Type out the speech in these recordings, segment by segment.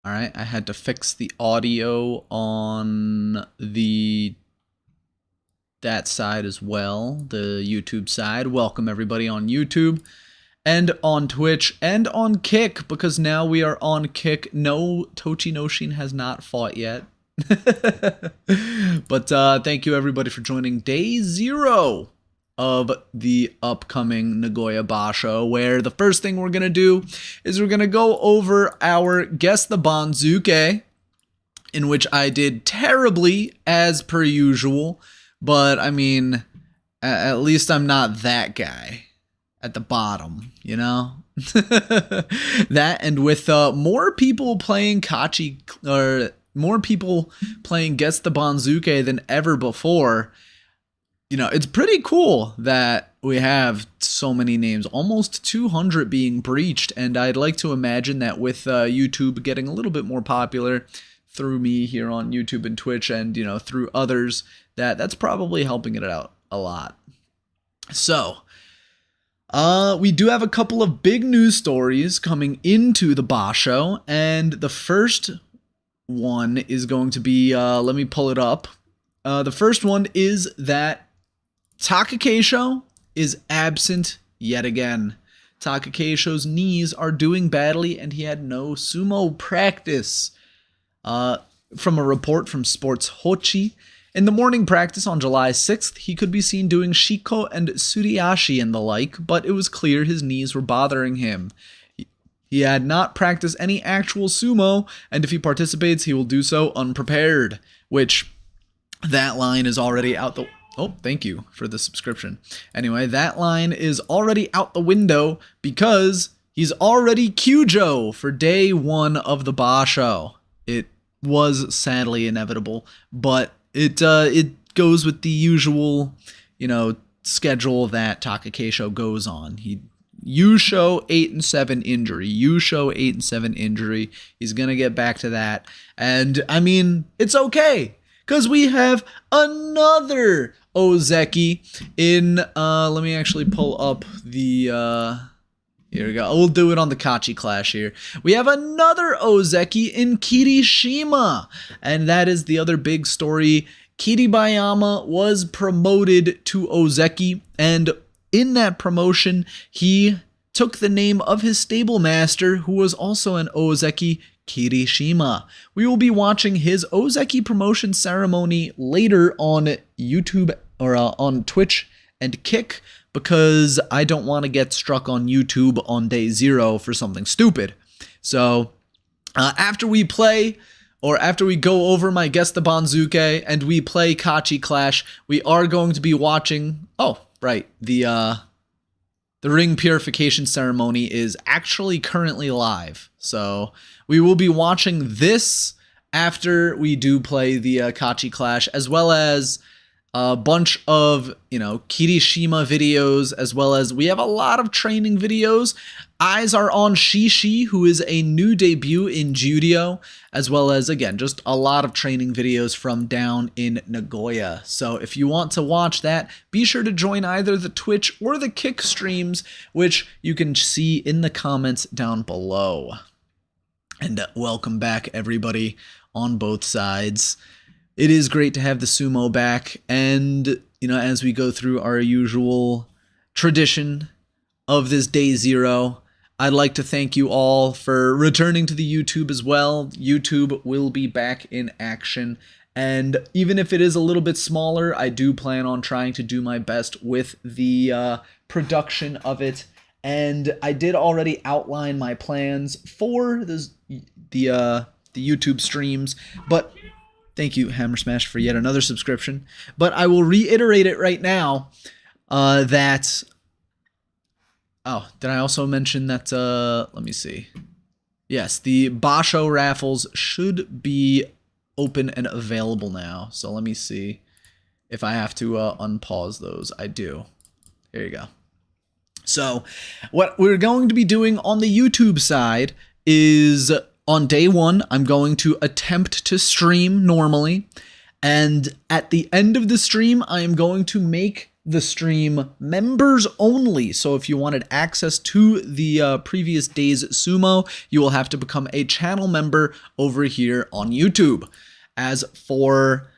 All right, I had to fix the audio on that side as well, the YouTube side. Welcome everybody on YouTube and on Twitch and on Kick, because now we are on Kick. No, Tochinoshin has not fought yet. But thank you everybody for joining day 0 of the upcoming Nagoya Basho, where the first thing we're going to do is we're going to go over our Guess the Banzuke, in which I did terribly as per usual, but I mean, at least I'm not that guy at the bottom, you know? That, and with more people playing more people playing Guess the Banzuke than ever before, you know, it's pretty cool that we have so many names, almost 200 being breached, and I'd like to imagine that with YouTube getting a little bit more popular through me here on YouTube and Twitch, and, you know, through others, that's probably helping it out a lot. So, we do have a couple of big news stories coming into the Basho, and the first one is going to be, let me pull it up. The first one is that Takakeisho is absent yet again. Takakeisho's knees are doing badly, and he had no sumo practice. From a report from Sports Hochi, in the morning practice on July 6th, he could be seen doing shiko and suriashi and the like, but it was clear his knees were bothering him. He had not practiced any actual sumo, and if he participates, he will do so unprepared, which that line is already out the... Oh, thank you for the subscription. Anyway, that line is already out the window because he's already Kyujo for day 1 of the Basho. It was sadly inevitable, but it goes with the usual, you know, schedule that Takakeisho goes on. He Yusho 8 and 7 injury, Yusho 8 and 7 injury. He's gonna get back to that, and I mean, it's okay, because we have another OZEKI in, let me actually pull up the, here we go. We'll do it on the Kachi Clash here. We have another OZEKI in KIRISHIMA, and that is the other big story. Kiribayama was promoted to OZEKI, and in that promotion, he took the name of his stable master, who was also an OZEKI, KIRISHIMA. We will be watching his OZEKI promotion ceremony later on YouTube, or on Twitch and Kick, because I don't want to get struck on YouTube on day 0 for something stupid. So after we play, or after we go over my Guess the Banzuke and we play Kachi Clash, we are going to be watching, oh, right, the ring purification ceremony is actually currently live. So we will be watching this after we do play the Kachi Clash, as well as a bunch of, you know, Kirishima videos, as well as we have a lot of training videos. Eyes are on Shishi, who is a new debut in Juryo, as well as, again, just a lot of training videos from down in Nagoya. So if you want to watch that, be sure to join either the Twitch or the Kick streams, which you can see in the comments down below. And welcome back, everybody, on both sides. It is great to have the sumo back, and, you know, as we go through our usual tradition of this day 0, I'd like to thank you all for returning to the YouTube as well. YouTube will be back in action, and even if it is a little bit smaller, I do plan on trying to do my best with the production of it. And I did already outline my plans for the YouTube streams, but thank you, Hammer Smash, for yet another subscription. But I will reiterate it right now that... Oh, did I also mention that, let me see. Yes, the Basho raffles should be open and available now. So let me see if I have to unpause those. I do. Here you go. So what we're going to be doing on the YouTube side is, on day 1, I'm going to attempt to stream normally. And at the end of the stream, I am going to make the stream members only. So if you wanted access to the previous day's sumo, you will have to become a channel member over here on YouTube. As for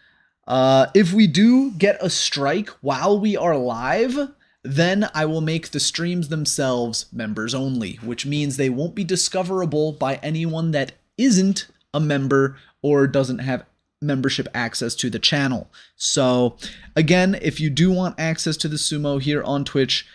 if we do get a strike while we are live, then I will make the streams themselves members only, which means they won't be discoverable by anyone that isn't a member or doesn't have membership access to the channel. So again, if you do want access to the sumo here on Twitch,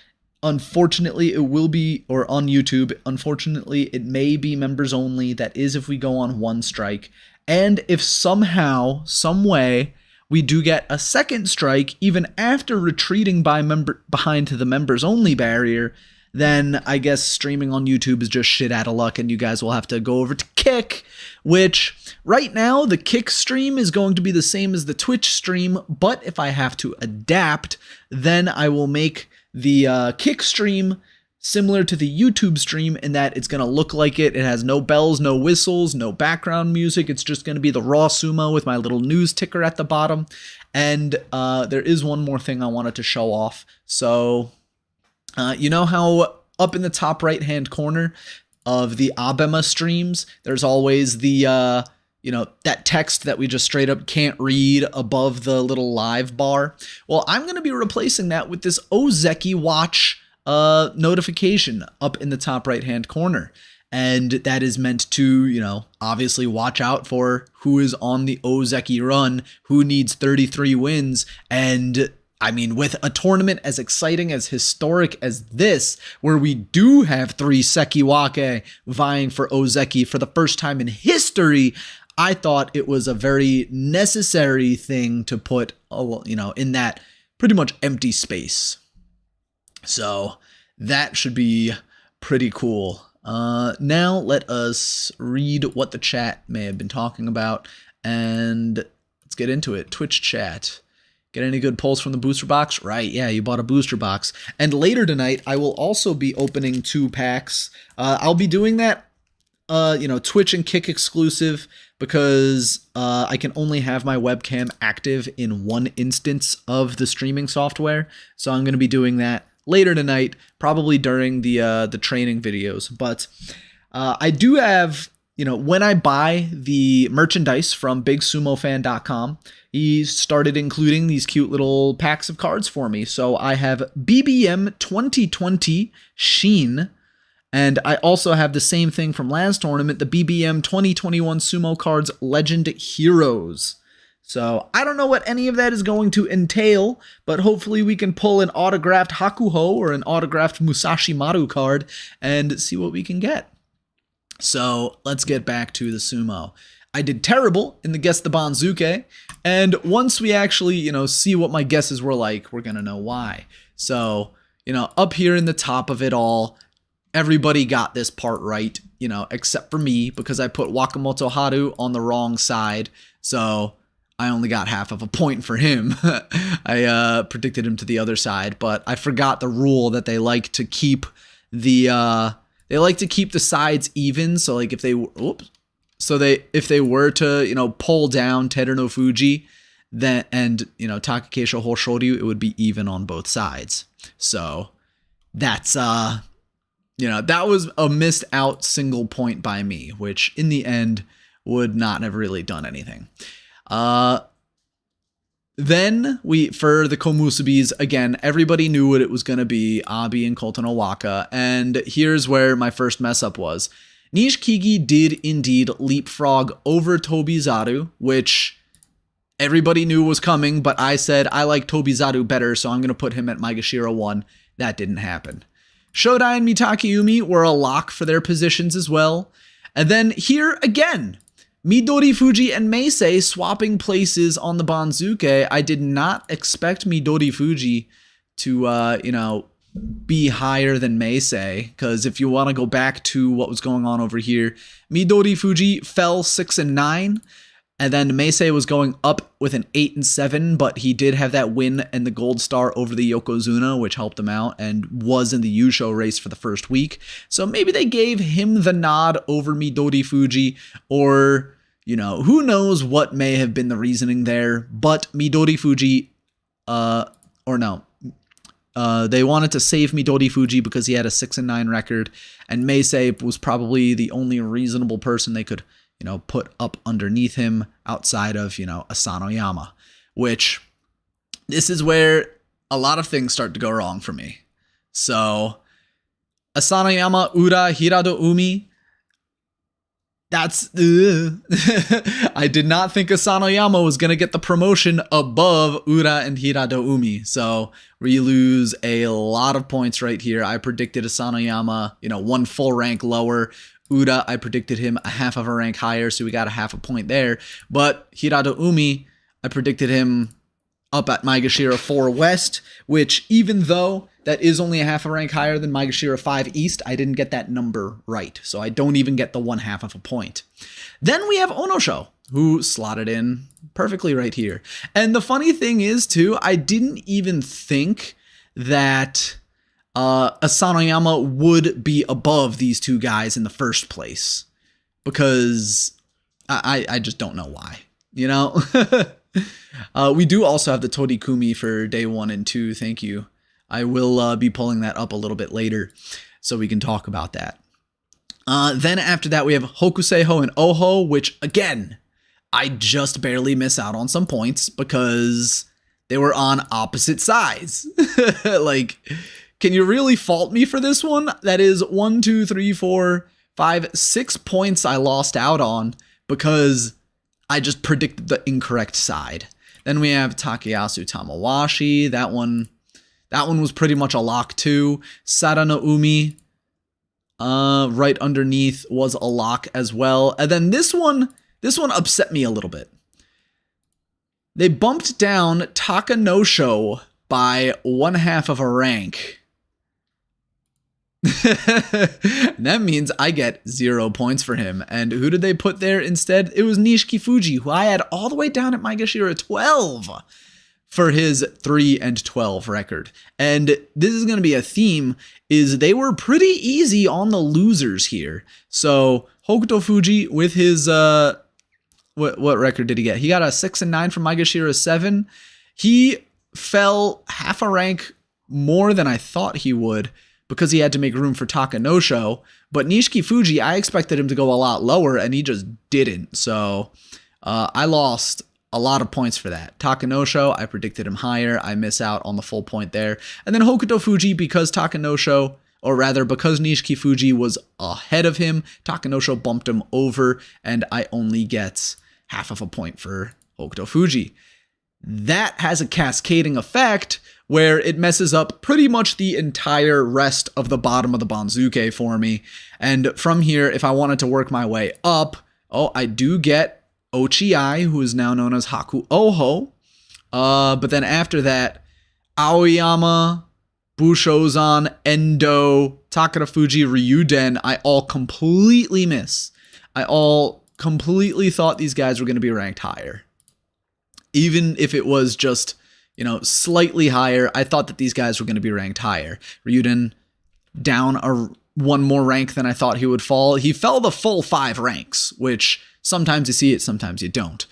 unfortunately it will be, or on YouTube, unfortunately it may be members only. That is if we go on one strike. And if somehow, some way, we do get a second strike, even after retreating behind to the members only barrier, then I guess streaming on YouTube is just shit out of luck, and you guys will have to go over to Kick, which right now the Kick stream is going to be the same as the Twitch stream, but if I have to adapt, then I will make the Kick stream similar to the YouTube stream in that it's going to look like it. It has no bells, no whistles, no background music. It's just going to be the raw sumo with my little news ticker at the bottom. And there is one more thing I wanted to show off. So you know how up in the top right hand corner of the Abema streams, there's always the that text that we just straight up can't read above the little live bar. Well, I'm going to be replacing that with this OZEKI watch notification up in the top right hand corner. And that is meant to, obviously watch out for who is on the OZEKI run, who needs 33 wins. And I mean, with a tournament as exciting, as historic as this, where we do have 3 SEKIWAKE vying for OZEKI for the first time in history, I thought it was a very necessary thing to put, in that pretty much empty space. So that should be pretty cool. Now let us read what the chat may have been talking about, and let's get into it. Twitch chat. Get any good pulls from the booster box? Right, yeah, you bought a booster box. And later tonight, I will also be opening 2 packs. I'll be doing that, Twitch and Kick exclusive, because I can only have my webcam active in one instance of the streaming software. So I'm going to be doing that later tonight, probably during the training videos. But I do have, when I buy the merchandise from BigSumoFan.com, he started including these cute little packs of cards for me. So I have BBM 2020 Sheen, and I also have the same thing from last tournament, the BBM 2021 Sumo Cards Legend Heroes. So I don't know what any of that is going to entail, but hopefully we can pull an autographed Hakuho or an autographed Musashi Maru card and see what we can get. So let's get back to the sumo. I did terrible in the Guess the Banzuke, and once we actually, see what my guesses were like, we're going to know why. So, up here in the top of it all, everybody got this part right, except for me, because I put Wakamoto Haru on the wrong side. So I only got half of a point for him. I predicted him to the other side, but I forgot the rule that they like to keep the sides even. So like if they were to pull down Teruno Fuji, then Takakeisho Hoshoryu, it would be even on both sides. So that's that was a missed out single point by me, which in the end would not have really done anything. Then for the Komusubis, again, everybody knew what it was going to be, Abi and Kotonowaka, and here's where my first mess up was. Nishikigi did indeed leapfrog over Tobizaru, which everybody knew was coming, but I said I like Tobizaru better, so I'm going to put him at Maegashira 1. That didn't happen. Shodai and Mitakeumi were a lock for their positions as well. And then here again, Midori Fuji and Meisei swapping places on the Banzuke. I did not expect Midori Fuji to, be higher than Meisei, because if you want to go back to what was going on over here, Midori Fuji fell 6 and 9, and then Meisei was going up with an 8 and 7, but he did have that win and the gold star over the Yokozuna, which helped him out and was in the Yusho race for the first week. So maybe they gave him the nod over Midori Fuji, or who knows what may have been the reasoning there, but Midori Fuji, They wanted to save Midori Fuji because he had a 6-9 record, and Meisei was probably the only reasonable person they could, put up underneath him outside of, Asanoyama, which this is where a lot of things start to go wrong for me. So Asanoyama, Ura, Hirado Umi, that's I did not think Asanoyama was going to get the promotion above Ura and Hirado Umi. So we lose a lot of points right here. I predicted Asanoyama, 1 full rank lower. Ura, I predicted him a half of a rank higher, so we got a half a point there. But Hirado Umi, I predicted him up at Maegashira 4 West, which even though that is only a half a rank higher than Maegashira 5 East, I didn't get that number right. So I don't even get the 1/2 of a point. Then we have Onosho, who slotted in perfectly right here. And the funny thing is, too, I didn't even think that Asanoyama would be above these two guys in the first place. Because I just don't know why, we do also have the Torikumi for day 1 and 2. Thank you. I will be pulling that up a little bit later so we can talk about that. Then after that, we have Hokuseiho and Oho, which again, I just barely miss out on some points because they were on opposite sides. Like, can you really fault me for this one? That is 1, 2, 3, 4, 5, 6 points I lost out on because I just predicted the incorrect side. Then we have Takayasu Tamawashi. That one was pretty much a lock too. Sarano Umi, right underneath, was a lock as well. And then this one upset me a little bit. They bumped down Takanosho by 1/2 of a rank. That means I get 0 points for him. And who did they put there instead? It was Nishiki Fuji, who I had all the way down at Maegashira 12 for his 3-12 record. And this is going to be a theme, is they were pretty easy on the losers here. So Hokuto Fuji with his, what record did he get? He got a 6-9 from Maegashira 7. He fell half a rank more than I thought he would, because he had to make room for Takanosho. But Nishiki Fuji, I expected him to go a lot lower, and he just didn't. So I lost a lot of points for that. Takanosho, I predicted him higher. I miss out on the full point there. And then Hokuto Fuji, because Takanosho, or rather because Nishiki Fuji was ahead of him, Takanosho bumped him over, and I only get half of a point for Hokuto Fuji. That has a cascading effect where it messes up pretty much the entire rest of the bottom of the Banzuke for me. And from here, if I wanted to work my way up, I do get Ochiai, who is now known as Haku Oho. But then after that, Aoyama, Bushozan, Endo, Takara Fuji, Ryuden, I all completely miss. I all completely thought these guys were going to be ranked higher. Even if it was just, slightly higher, I thought that these guys were going to be ranked higher. Ryuden down one more rank than I thought he would fall. He fell the full 5 ranks, which sometimes you see it, sometimes you don't.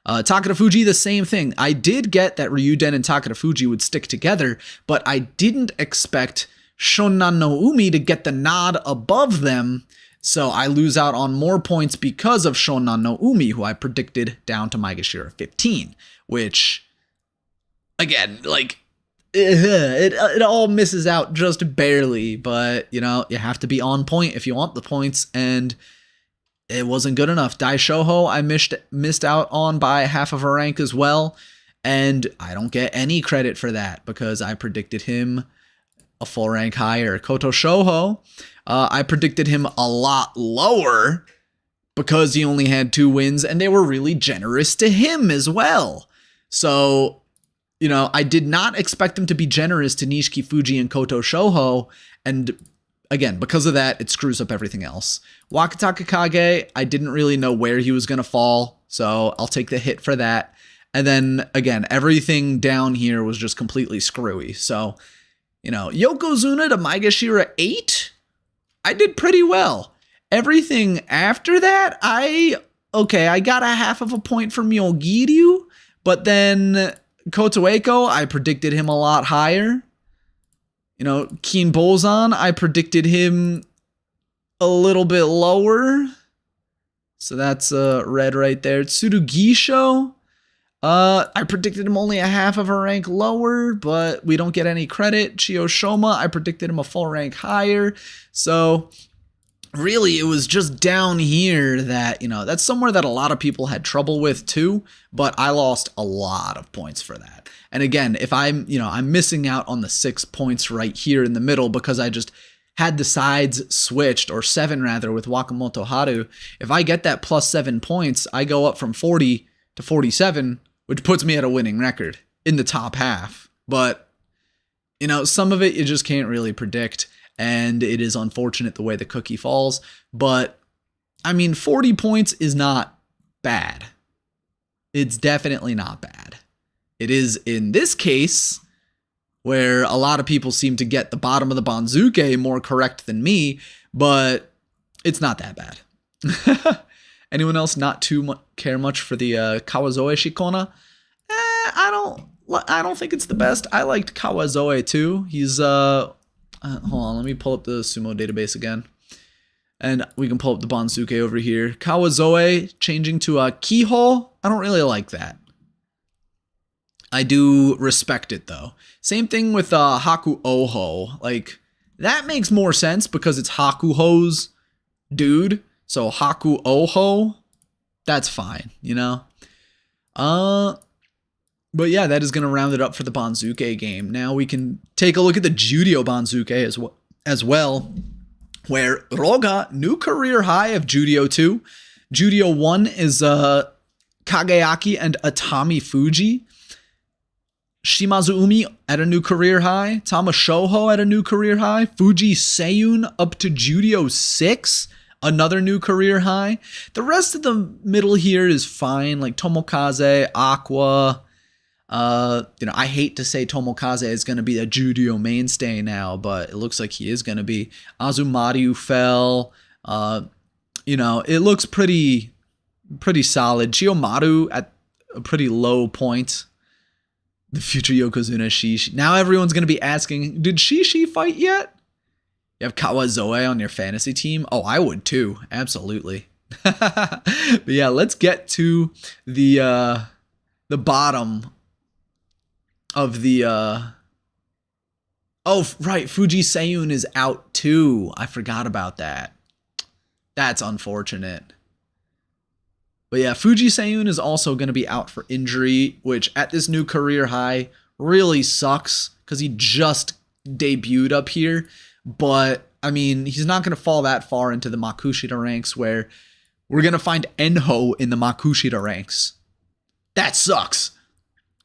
Takara Fuji, the same thing. I did get that Ryuden and Takara Fuji would stick together, but I didn't expect Shonan no Umi to get the nod above them, so I lose out on more points because of Shonan no Umi, who I predicted down to Maegashira 15, which, again, it all misses out just barely, but, you have to be on point if you want the points, and it wasn't good enough. Daishoho, I missed out on by half of a rank as well, and I don't get any credit for that because I predicted him a full rank higher. Koto Shoho, I predicted him a lot lower because he only had 2 wins, and they were really generous to him as well. So, I did not expect him to be generous to Nishiki Fuji and Koto Shoho, and again, because of that, it screws up everything else. Wakataka Kage, I didn't really know where he was going to fall, so I'll take the hit for that. And then, again, everything down here was just completely screwy. So, Yokozuna to Maegashira 8, I did pretty well. Everything after that, I got a half of a point for Myogiryu, but then Kotoeko, I predicted him a lot higher. You know, Keen Bozan, I predicted him a little bit lower. So that's red right there. Tsurugisho, I predicted him only a half of a rank lower, but we don't get any credit. Chiyoshoma, I predicted him a full rank higher. So really, it was just down here that, you know, that's somewhere that a lot of people had trouble with too, but I lost a lot of points for that. And again, if I'm missing out on the 6 points right here in the middle because I just had the sides switched, or 7 rather, with Wakamoto Haru. If I get that plus 7 points, I go up from 40 to 47, which puts me at a winning record in the top half. But, you know, some of it you just can't really predict, and it is unfortunate the way the cookie falls. But, I mean, 40 points is not bad. It's definitely not bad. It is, in this case, where a lot of people seem to get the bottom of the Banzuke more correct than me, but it's not that bad. Anyone else not too care much for the Kawazoe Shikona? I don't think it's the best. I liked Kawazoe too. He's hold on, let me pull up the sumo database again, and we can pull up the Banzuke over here. Kawazoe changing to Kiho. I don't really like that. I do respect it though. Same thing with Haku Oho. Like, that makes more sense because it's Hakuho's dude. So Haku Oho, that's fine, you know? But yeah, that is going to round it up for the Banzuke game. Now we can take a look at the Juryo Banzuke as well, where Roga, new career high of Juryo 2. Juryo 1 is Kageaki and Atami Fuji. Shimazu Umi at a new career high. Tama Shoho at a new career high. Fuji Seiyun up to Juryo 6. Another new career high. The rest of the middle here is fine. Like Tomokaze, Aqua. I hate to say Tomokaze is going to be a Juryo mainstay now, but it looks like he is going to be. Azumariu fell. It looks pretty solid. Chiyomaru at a pretty low point. The future Yokozuna Shishi. Now everyone's going to be asking, did Shishi fight yet? You have Kawazoe on your fantasy team? Oh, I would too. Absolutely. But yeah, let's get to the bottom of the... Oh, right. Fuji Seiyun is out too. I forgot about that. That's unfortunate. But yeah, Fuji Seiyun is also going to be out for injury, which at this new career high really sucks because he just debuted up here. But, I mean, he's not going to fall that far into the Makushita ranks where we're going to find Enho in the Makushita ranks. That sucks.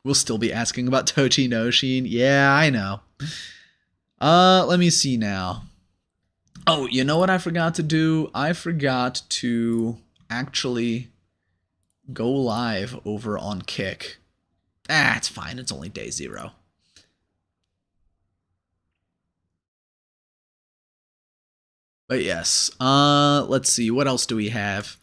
We'll still be asking about Tochi Noshin. Yeah, I know. Let me see now. Oh, you know what I forgot to do? I forgot to actually go live over on Kick. It's fine. It's only day 0. But yes, let's see. What else do we have?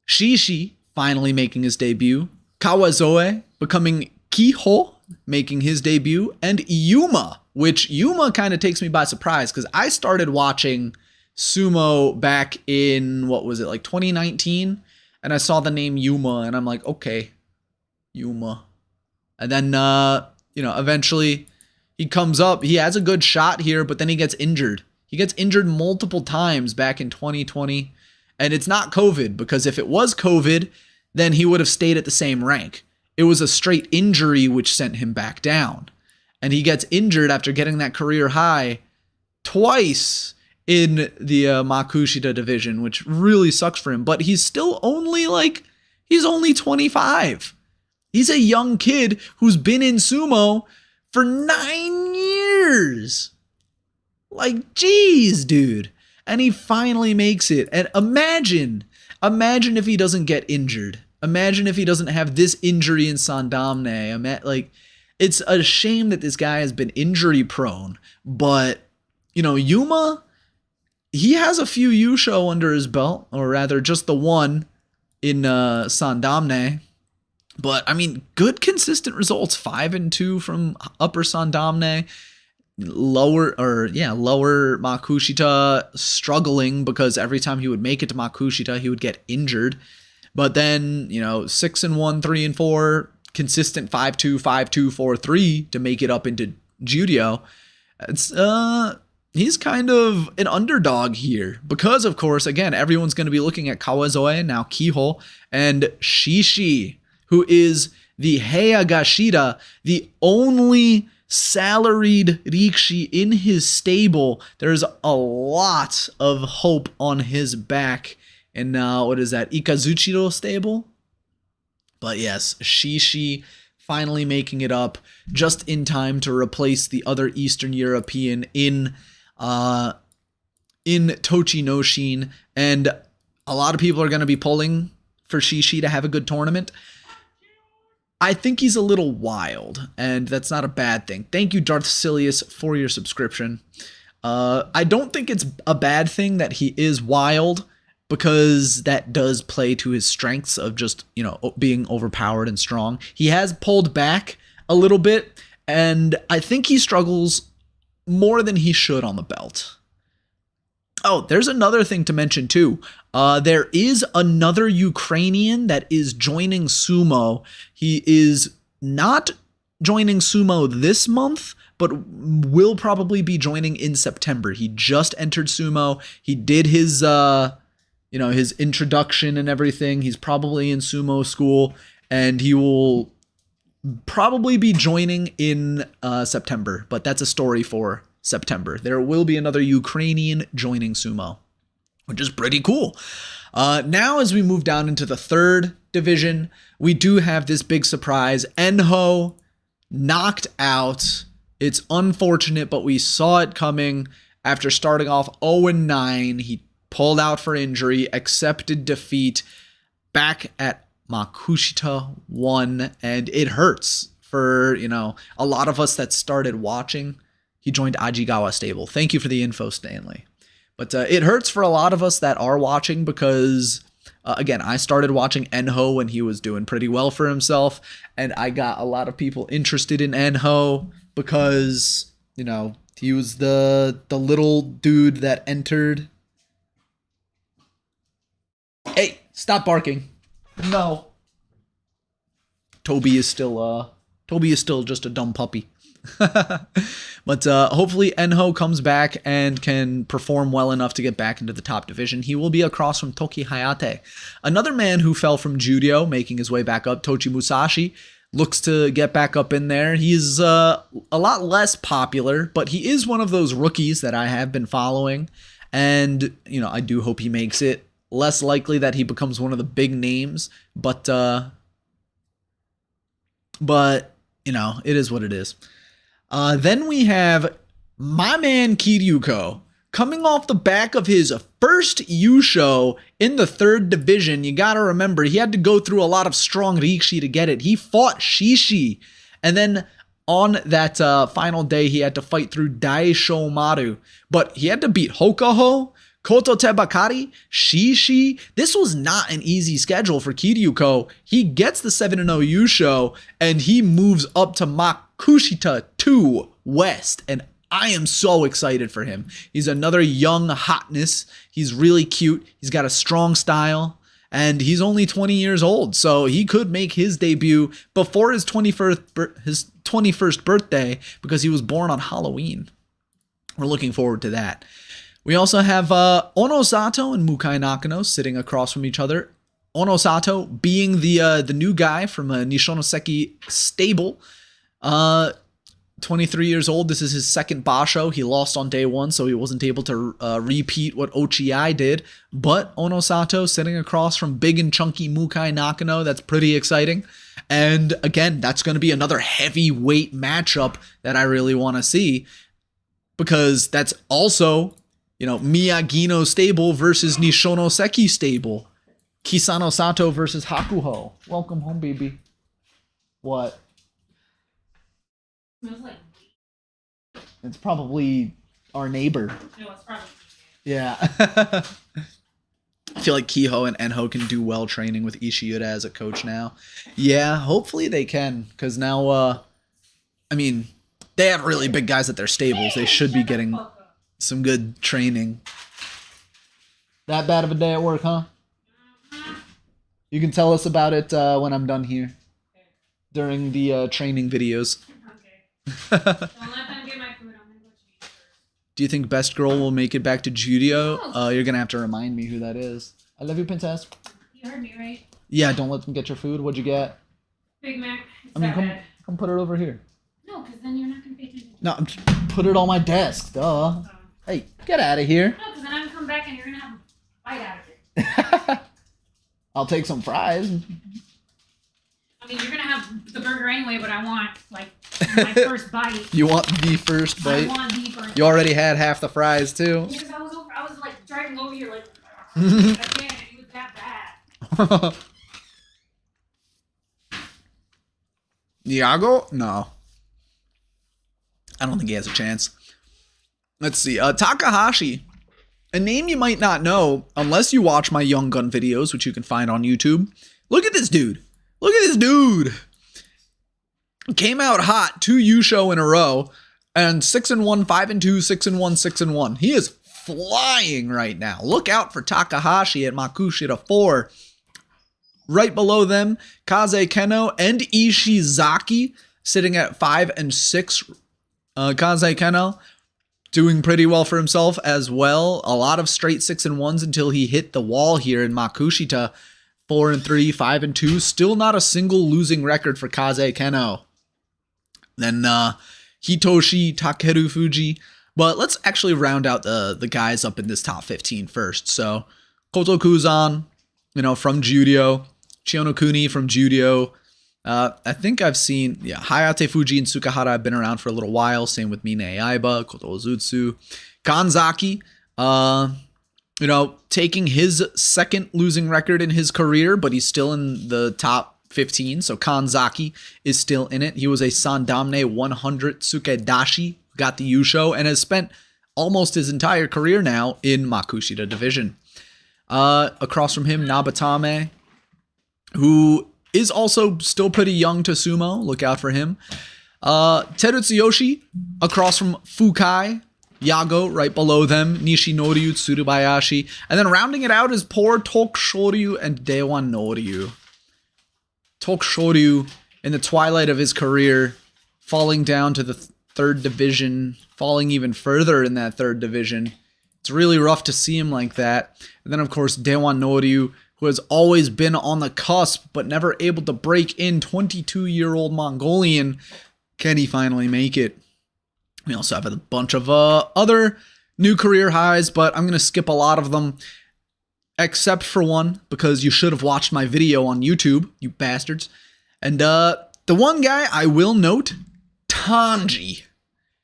Shishi finally making his debut. Kawazoe becoming Kiho, making his debut. And Yuma, which Yuma kind of takes me by surprise because I started watching sumo back in, what was it, like 2019? And I saw the name Yuma, and I'm like, okay, Yuma. And then, eventually he comes up. He has a good shot here, but then he gets injured. He gets injured multiple times back in 2020. And it's not COVID, because if it was COVID, then he would have stayed at the same rank. It was a straight injury which sent him back down. And he gets injured after getting that career high twice in the Makushita division, which really sucks for him. But he's still only he's only 25. He's a young kid who's been in sumo for 9 years. Like, geez, dude. And he finally makes it. And imagine if he doesn't get injured. Imagine if he doesn't have this injury in Sandamne. It's a shame that this guy has been injury prone. But, Yuma, he has a few Yusho under his belt, or rather just the one in Sandamne. But, I mean, good consistent results. 5-2 from Upper Sandamne. lower Makushita struggling because every time he would make it to Makushita, he would get injured. But then, 6-1, 3-4, consistent 5-2, 5-2, 4-3 to make it up into Juryo. It's he's kind of an underdog here because, of course, again, everyone's going to be looking at Kawazoe, now Kiho, and Shishi, who is the Heiagashira, the only salaried Rikishi in his stable. There's a lot of hope on his back. And what is that? Ikazuchiro stable? But yes, Shishi finally making it up just in time to replace the other Eastern European in Tochinoshin. And a lot of people are going to be pulling for Shishi to have a good tournament. I think he's a little wild, and that's not a bad thing. Thank you, Darth Silius, for your subscription. I don't think it's a bad thing that he is wild, because that does play to his strengths of just, being overpowered and strong. He has pulled back a little bit, and I think he struggles more than he should on the belt. Oh, there's another thing to mention too. There is another Ukrainian that is joining sumo. He is not joining sumo this month, but will probably be joining in September. He just entered sumo. He did his, his introduction and everything. He's probably in sumo school, and he will probably be joining in September, but that's a story for September. There will be another Ukrainian joining sumo, which is pretty cool. Now, as we move down into the third division, we do have this big surprise. Enho knocked out. It's unfortunate, but we saw it coming. After starting off 0-9, he pulled out for injury, accepted defeat, back at Makushita 1, and it hurts for, a lot of us that started watching. He joined Ajigawa stable. Thank you for the info, Stanley. But it hurts for a lot of us that are watching because, again, I started watching Enho when he was doing pretty well for himself, and I got a lot of people interested in Enho because, he was the little dude that entered. Hey, stop barking. No. Toby is still just a dumb puppy. But hopefully Enho comes back and can perform well enough to get back into the top division. He will be across from Toki Hayate. Another man who fell from Juryo, making his way back up, Tochi Musashi, looks to get back up in there. He's a lot less popular, but he is one of those rookies that I have been following. And, I do hope he makes it. Less likely that he becomes one of the big names, but it is what it is. Then we have my man Kiryuko coming off the back of his first Yusho in the third division. You gotta remember, he had to go through a lot of strong Rikishi to get it. He fought Shishi, and then on that final day, he had to fight through Daisho Maru, but he had to beat Hokaho, Kotote Bakari, Shishi. This was not an easy schedule for Kiryuko. He gets the 7-0 Yusho, and he moves up to Makushita 2 West, and I am so excited for him. He's another young hotness. He's really cute. He's got a strong style, and he's only 20 years old, so he could make his debut before his 21st birthday because he was born on Halloween. We're looking forward to that. We also have Onosato and Mukai Nakano sitting across from each other. Onosato being the new guy from Nishonoseki stable. 23 years old. This is his second Basho. He lost on day one, so he wasn't able to repeat what Ochiai did. But Onosato sitting across from big and chunky Mukai Nakano. That's pretty exciting. And again, that's going to be another heavyweight matchup that I really want to see, because that's also, Miyagino stable versus Nishonoseki stable. Kisano Sato versus Hakuho. Welcome home, baby. What? Smells like It's probably our neighbor. no, it's probably Yeah. I feel like Kiho and Enho can do well training with Ishiyuda as a coach now. Yeah, hopefully they can, because now, They have really big guys at their stables. They should be getting some good training. That bad of a day at work, huh? You can tell us about it when I'm done here. During the training videos. Okay. Don't let them get my food. I'm gonna go to eat first. Do you think Best Girl will make it back to Juryo? You're gonna have to remind me who that is. I love you, Princess. You heard me, right? Yeah, don't let them get your food. What'd you get? Big Mac. It's Come put it over here. No, because then you're not gonna pay attention. No, put it on my desk. Duh. Hey, get out of here. No, because then I'm gonna come back and you're gonna have a bite out of it. I'll take some fries. I mean, you're gonna have the burger anyway, but I want like my first bite. You want the first bite? I want the first. You already had half the fries too. Because I was like driving over here like I can't. It was that bad. Iago? No. I don't think he has a chance. Let's see. Takahashi. A name you might not know unless you watch my Young Gun videos, which you can find on YouTube. Look at this dude. Look at this dude. Came out hot 2 Yusho in a row. And 6-1, 5-2, 6-1, 6-1. He is flying right now. Look out for Takahashi at Makushita 4. Right below them, Kaze Keno and Ishizaki sitting at 5 and 6. Kaze Keno doing pretty well for himself as well. A lot of straight 6-1s until he hit the wall here in Makushita. 4 and 3, 5 and 2. Still not a single losing record for Kaze Keno. Then Hitoshi Takeru Fuji. But let's actually round out the guys up in this top 15 first. So Kotokuzan, from Juryo. Chionokuni from Juryo. I think I've seen, Hayate Fuji and Sukahara have been around for a little while. Same with Mine Aiba, Koto Ozutsu. Kanzaki, taking his second losing record in his career, but he's still in the top 15. So Kanzaki is still in it. He was a Sandamne 100 Tsukedashi, got the Yusho, and has spent almost his entire career now in Makushita division. Across from him, Nabatame, who is also still pretty young to sumo. Look out for him. Terutsuyoshi, across from Fukai. Yago, right below them. Nishinoryu, Tsurubayashi. And then rounding it out is poor Tokushoryu and Dewan Noryu. Tokushoryu, in the twilight of his career, falling down to the third division, falling even further in that third division. It's really rough to see him like that. And then, of course, Dewan Noryu, who has always been on the cusp, but never able to break in. 22-year-old Mongolian. Can he finally make it? We also have a bunch of other new career highs, but I'm going to skip a lot of them, except for one, because you should have watched my video on YouTube, you bastards. And the one guy I will note, Tanji.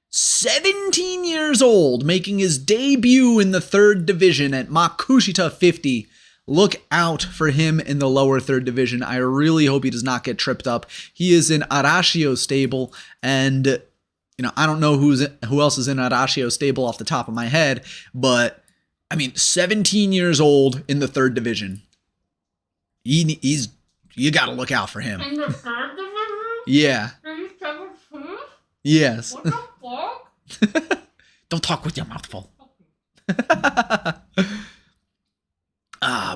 17 years old, making his debut in the third division at Makushita 50. Look out for him in the lower third division. I really hope he does not get tripped up. He is in Arashio's stable, and I don't know who else is in Arashio's stable off the top of my head, but 17 years old in the third division. You got to look out for him. In the third division? Yeah. Are you 17? Yes. What the fuck? Don't talk with your mouth full.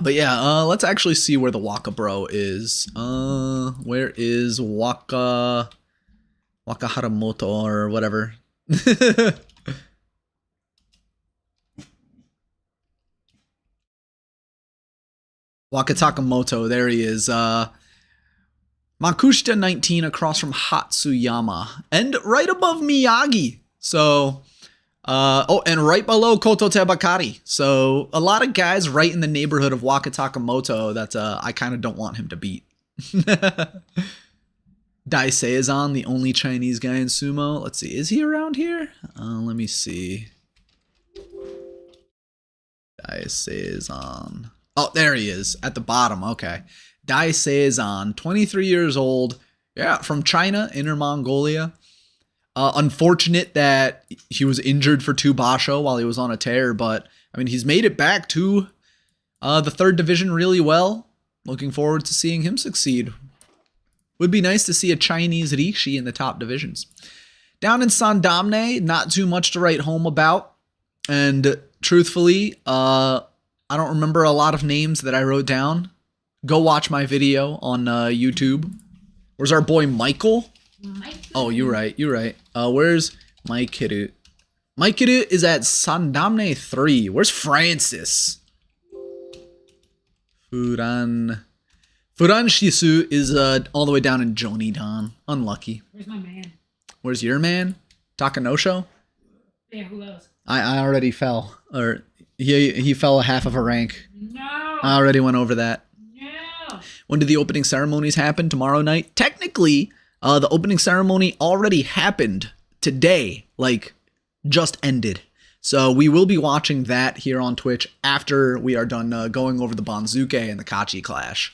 But yeah, let's actually see where the Waka Bro is. Where is Waka Haramoto or whatever? Waka Takamoto, there he is. Makushita 19 across from Hatsuyama. And right above Miyagi. So, and right below Kotote Bakari. So, a lot of guys right in the neighborhood of Waka Takamoto that I kind of don't want him to beat. Dai Seizan, the only Chinese guy in sumo. Let's see, is he around here? Let me see. Dai Seizan. Oh, there he is, at the bottom, okay. Dai Seizan, 23 years old. Yeah, from China, Inner Mongolia. Unfortunate that he was injured for 2 Basho while he was on a tear, but, he's made it back to the third division really well. Looking forward to seeing him succeed. Would be nice to see a Chinese Rishi in the top divisions. Down in Sandamne, not too much to write home about. And truthfully, I don't remember a lot of names that I wrote down. Go watch my video on YouTube. Where's our boy Michael? Oh, you're right. Where's Maikiru? Maikiru is at Sandamne 3. Where's Francis? Furan Shisu is all the way down in Jonidan. Unlucky. Where's my man? Where's your man? Takanosho? Yeah, who else? I already fell. Or he fell a half of a rank. No. I already went over that. No. When did the opening ceremonies happen? Tomorrow night? Technically, the opening ceremony already happened today. Like, just ended. So we will be watching that here on Twitch after we are done going over the Banzuke and the Kachi Clash.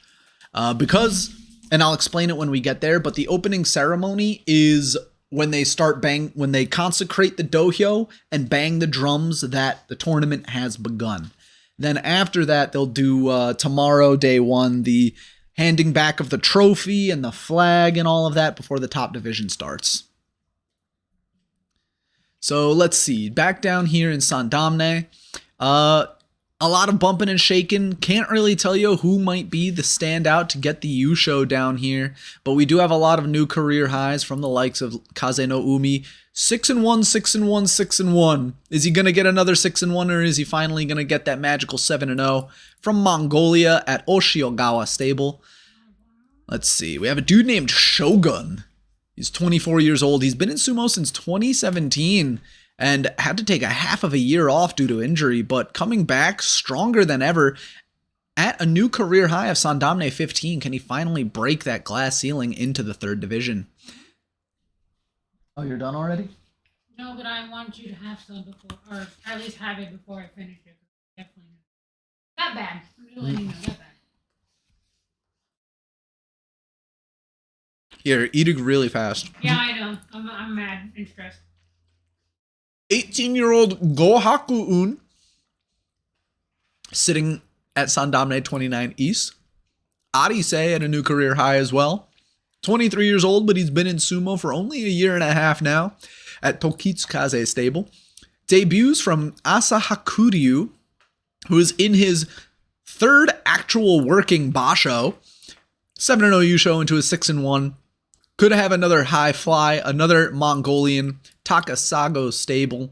Because, and I'll explain it when we get there, but the opening ceremony is when they when they consecrate the dohyo and bang the drums that the tournament has begun. Then after that, they'll do tomorrow, day 1, the handing back of the trophy and the flag and all of that before the top division starts. So let's see, back down here in Sandamne, a lot of bumping and shaking. Can't really tell you who might be the standout to get the Yusho down here, but we do have a lot of new career highs from the likes of Kaze no Umi. 6-1, 6-1, 6-1. Is he going to get another 6-1, or is he finally going to get that magical 7-0 from Mongolia at Oshiogawa Stable? Let's see, we have a dude named Shogun. He's 24 years old. He's been in sumo since 2017 and had to take a half of a year off due to injury, but coming back stronger than ever at a new career high of Sandamne 15. Can he finally break that glass ceiling into the 3rd division? Oh, you're done already? No, but I want you to have some before, or at least have it before I finish it. Definitely not bad. I'm just letting you know, not bad. Here, eat it really fast. Yeah, I know. I'm mad and stressed. 18-year-old Gohaku-un sitting at Sandamne 29 East. Arise at a new career high as well. 23 years old, but he's been in sumo for only a year and a half now at Tokitsukaze Stable. Debuts from Asahakuryu, who is in his 3rd actual working basho. 7-0 Yusho into a 6-1. Could have another high fly, another Mongolian, Takasago Stable.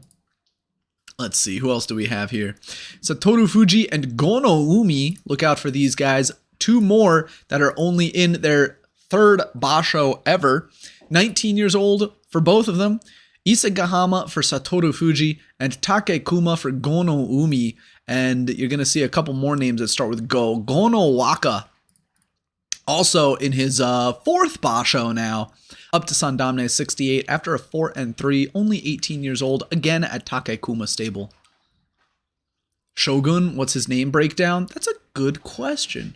Let's see, who else do we have here? Satoru Fuji and Gono Umi. Look out for these guys. 2 more that are only in their 3rd basho ever. 19 years old for both of them. Isegahama for Satoru Fuji and Takekuma for Gono Umi. And you're going to see a couple more names that start with Go. Gono Waka, also in his 4th basho now, up to Sandamne 68 after a 4-3, only 18 years old, again at Takekuma Stable. Shogun, what's his name breakdown? That's a good question.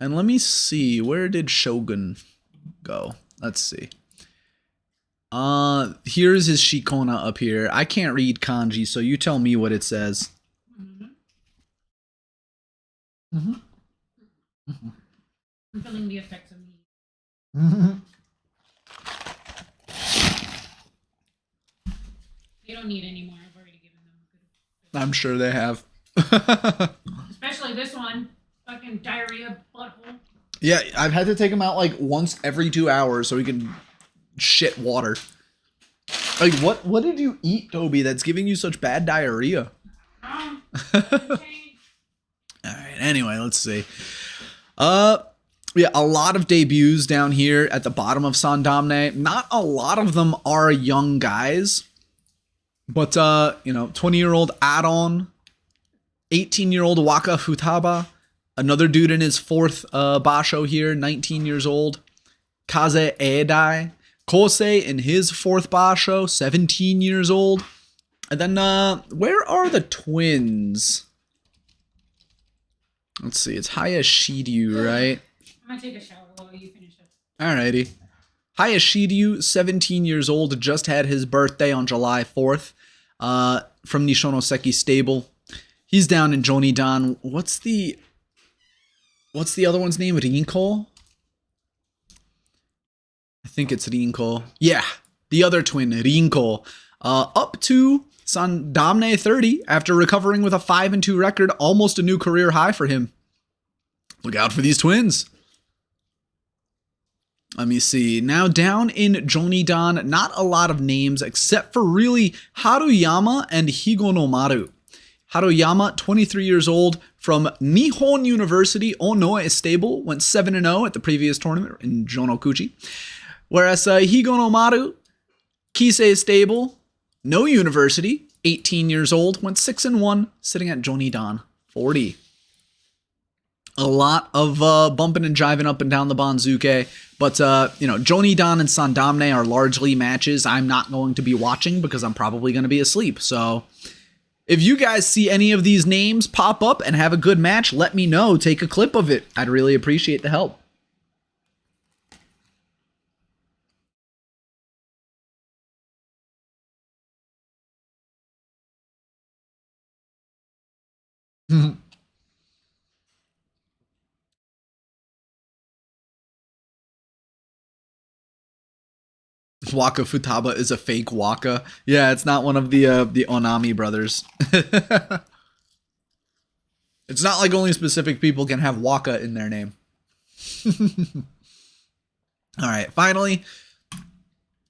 And let me see, where did Shogun go? Let's see. Here's his Shikona up here. I can't read kanji, so you tell me what it says. I'm feeling the effects of me. They don't need any more. I've already given them. I'm sure they have. Especially this one. Fucking diarrhea butthole. Yeah, I've had to take him out like once every 2 hours so he can shit water. Like, what did you eat, Toby, that's giving you such bad diarrhea? Alright, anyway, let's see. Yeah, a lot of debuts down here at the bottom of Sandamne. Not a lot of them are young guys. But, 20-year-old Adon, 18-year-old Waka Futaba, another dude in his 4th basho here, 19 years old, Kaze Eidai, Kosei in his 4th basho, 17 years old. And then, where are the twins? Let's see, it's Hayashiryu, right? I'm gonna take a shower while you finish up. Alrighty. Hayashiryu, 17 years old, just had his birthday on July 4th, from Nishonoseki Stable. He's down in Jonidan. What's the other one's name? Rinko? I think it's Rinko. Yeah, the other twin, Rinko. Up to Sandamne 30 after recovering with a 5-2 record, almost a new career high for him. Look out for these twins. Let me see. Now down in Jonidan, not a lot of names except for really Haruyama and Higonomaru. Haruyama, 23 years old, from Nihon University, Onoe Stable, went 7-0 at the previous tournament in Jonokuchi. Whereas Higonomaru, Kisei Stable, no university, 18 years old, went 6-1, sitting at Jonidan 40. A lot of bumping and jiving up and down the Banzuke. But, Jonidan and Sandamne are largely matches I'm not going to be watching because I'm probably going to be asleep. So if you guys see any of these names pop up and have a good match, let me know. Take a clip of it. I'd really appreciate the help. Waka Futaba is a fake Waka. Yeah, it's not one of the Onami brothers. It's not like only specific people can have Waka in their name. All right, finally,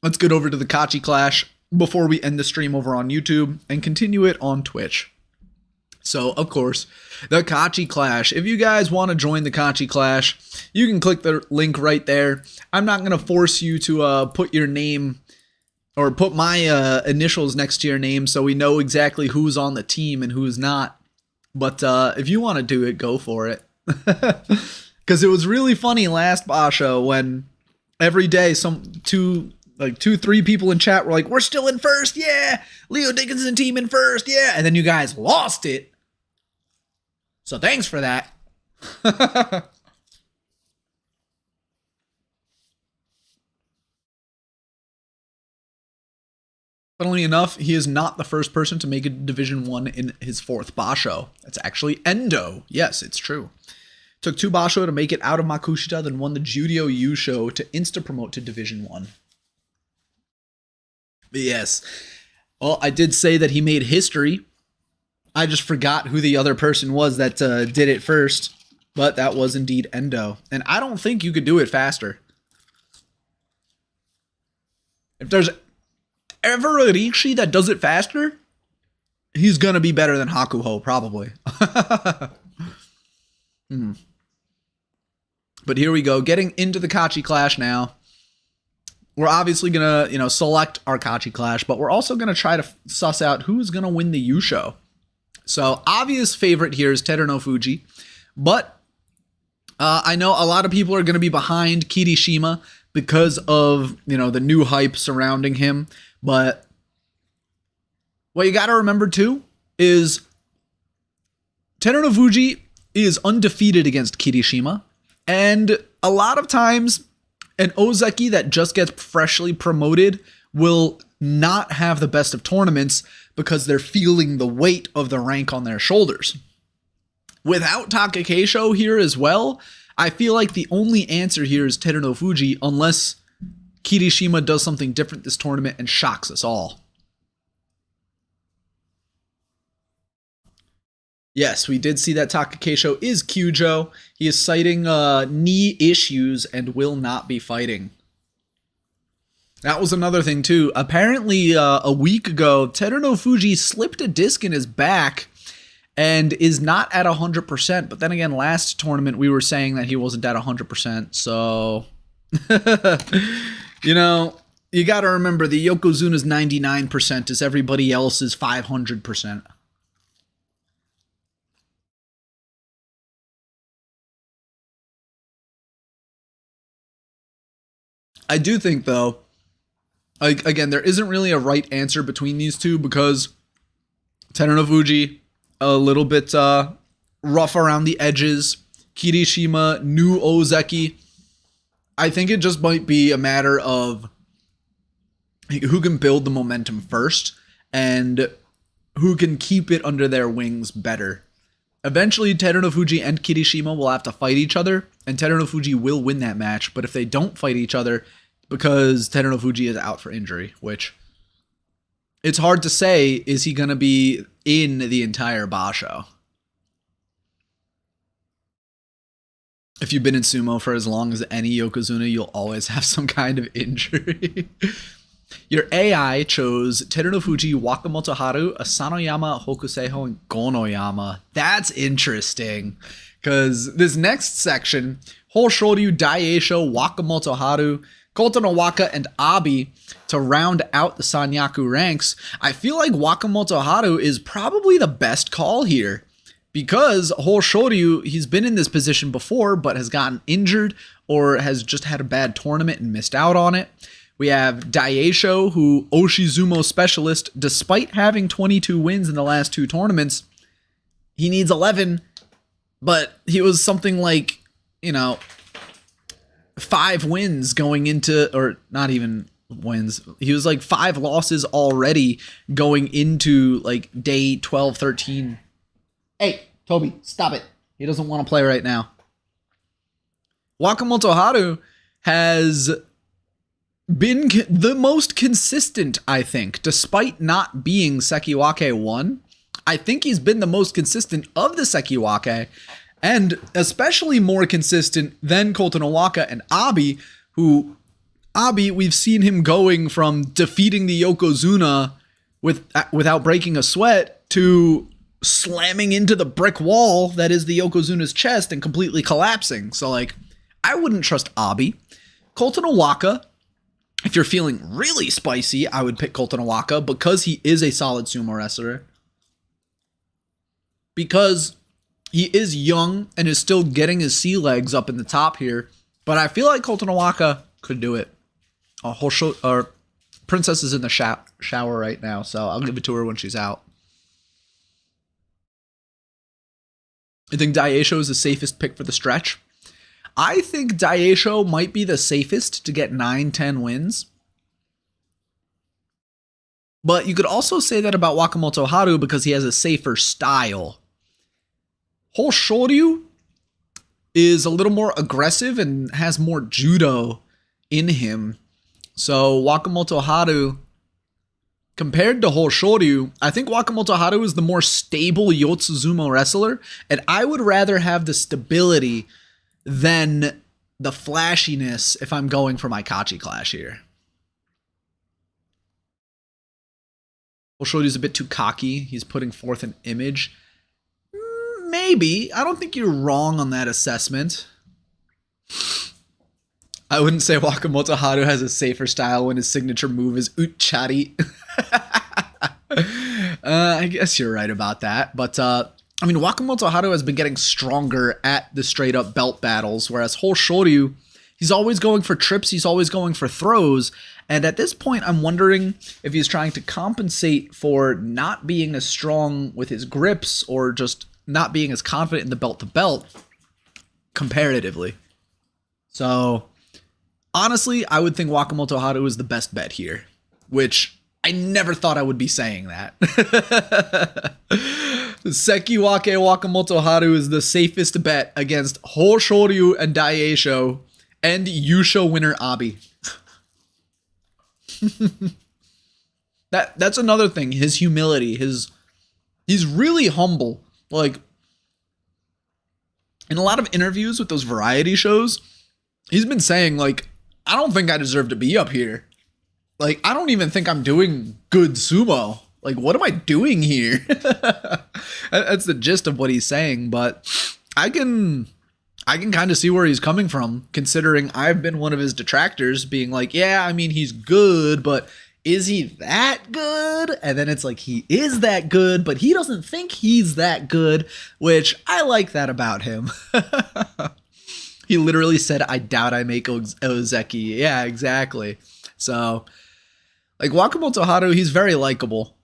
let's get over to the Kachi Clash before we end the stream over on YouTube and continue it on Twitch. So, of course, the Kachi Clash. If you guys want to join the Kachi Clash, you can click the link right there. I'm not going to force you to put your name or put my initials next to your name so we know exactly who's on the team and who's not. But if you want to do it, go for it. Because it was really funny last Basho when every day two, 3 people in chat were like, we're still in first, yeah! Leo Dickinson team in first, yeah! And then you guys lost it. So thanks for that. Funnily enough, he is not the first person to make a Division 1 in his 4th Basho. That's actually Endo. Yes, it's true. Took 2 Basho to make it out of Makushita, then won the Juryo Yusho to insta-promote to Division 1. But yes. Well, I did say that he made history. I just forgot who the other person was that did it first. But that was indeed Endo. And I don't think you could do it faster. If there's ever a Rikishi that does it faster, he's going to be better than Hakuho, probably. But here we go. Getting into the Kachi Clash now. We're obviously going to, select our Kachi Clash, but we're also going to try to suss out who's going to win the Yusho. So, obvious favorite here is Teruno Fuji, but I know a lot of people are going to be behind Kirishima because of, the new hype surrounding him, but what you got to remember too is Teruno Fuji is undefeated against Kirishima, and a lot of times an OZEKI that just gets freshly promoted will not have the best of tournaments because they're feeling the weight of the rank on their shoulders. Without Takakeisho here as well, I feel like the only answer here is Teruno Fuji unless Kirishima does something different this tournament and shocks us all. Yes, we did see that Takakeisho is Kyujo. He is citing knee issues and will not be fighting. That was another thing too. Apparently, a week ago, Teruno Fuji slipped a disc in his back and is not at 100%. But then again, last tournament, we were saying that he wasn't at 100%. So, you got to remember the Yokozuna's 99% is everybody else's 500%. I do think, though, again, there isn't really a right answer between these two because Teruno Fuji, a little bit rough around the edges. Kirishima, new OZEKI. I think it just might be a matter of who can build the momentum first and who can keep it under their wings better. Eventually, Teruno Fuji and Kirishima will have to fight each other, and Teruno Fuji will win that match. But if they don't fight each other, because Terunofuji is out for injury, which it's hard to say, is he going to be in the entire Basho? If you've been in sumo for as long as any Yokozuna, you'll always have some kind of injury. Your AI chose Terunofuji, Wakamoto Haru, Asanoyama, Hokuseiho, and Gonoyama. That's interesting, because this next section, Hoshoryu, Daieisho, Wakamoto Haru, Kotonowaka, and Abi, to round out the Sanyaku ranks. I feel like Wakamoto Haru is probably the best call here, because Hoshoryu, he's been in this position before, but has gotten injured or has just had a bad tournament and missed out on it. We have Daieisho, who Oshizumo specialist, despite having 22 wins in the last 2 tournaments, he needs 11, but he was something like, 5 wins going into, or not even wins. He was like 5 losses already going into like day 12, 13. Hey, Toby, stop it. He doesn't want to play right now. Wakamoto Haru has been the most consistent, I think, despite not being SEKIWAKE 1. I think he's been the most consistent of the SEKIWAKE, and especially more consistent than Kotonowaka and Abi, who Abi, we've seen him going from defeating the Yokozuna without breaking a sweat to slamming into the brick wall that is the Yokozuna's chest and completely collapsing. So, like, I wouldn't trust Abi. Kotonowaka, if you're feeling really spicy, I would pick Kotonowaka because he is a solid sumo wrestler. Because he is young and is still getting his sea legs up in the top here. But I feel like Kotonowaka could do it. Princess is in the shower right now, so I'll give it to her when she's out. I think Daieisho is the safest pick for the stretch. I think Daieisho might be the safest to get 9-10 wins. But you could also say that about Wakamoto Haru because he has a safer style. Hoshoryu is a little more aggressive and has more judo in him. So Wakamoto Haru, compared to Hoshoryu, I think Wakamoto Haru is the more stable Yotsuzumo wrestler, and I would rather have the stability than the flashiness if I'm going for my Kachi Clash here. Hoshoryu's a bit too cocky. He's putting forth an image. Maybe. I don't think you're wrong on that assessment. I wouldn't say Wakamoto Haru has a safer style when his signature move is Uchari. I guess you're right about that. But, Wakamoto Haru has been getting stronger at the straight-up belt battles, whereas Hoshoryu, he's always going for trips, he's always going for throws, and at this point, I'm wondering if he's trying to compensate for not being as strong with his grips or just not being as confident in the belt-to-belt comparatively. So, honestly, I would think Wakamoto Haru is the best bet here, which I never thought I would be saying that. SEKIWAKE Wakamoto Haru is the safest bet against Hoshoryu and Daieisho and Yusho winner Abi. That's another thing, his humility, he's really humble. Like, in a lot of interviews with those variety shows, he's been saying, like, I don't think I deserve to be up here. Like, I don't even think I'm doing good sumo. Like, what am I doing here? That's the gist of what he's saying, but I can kind of see where he's coming from, considering I've been one of his detractors, being like, yeah, I mean, he's good, but is he that good? And then it's like, he is that good, but he doesn't think he's that good, which I like that about him. He literally said, I doubt I make OZEKI. Yeah, exactly. So, like, Wakamoto Haru, he's very likable.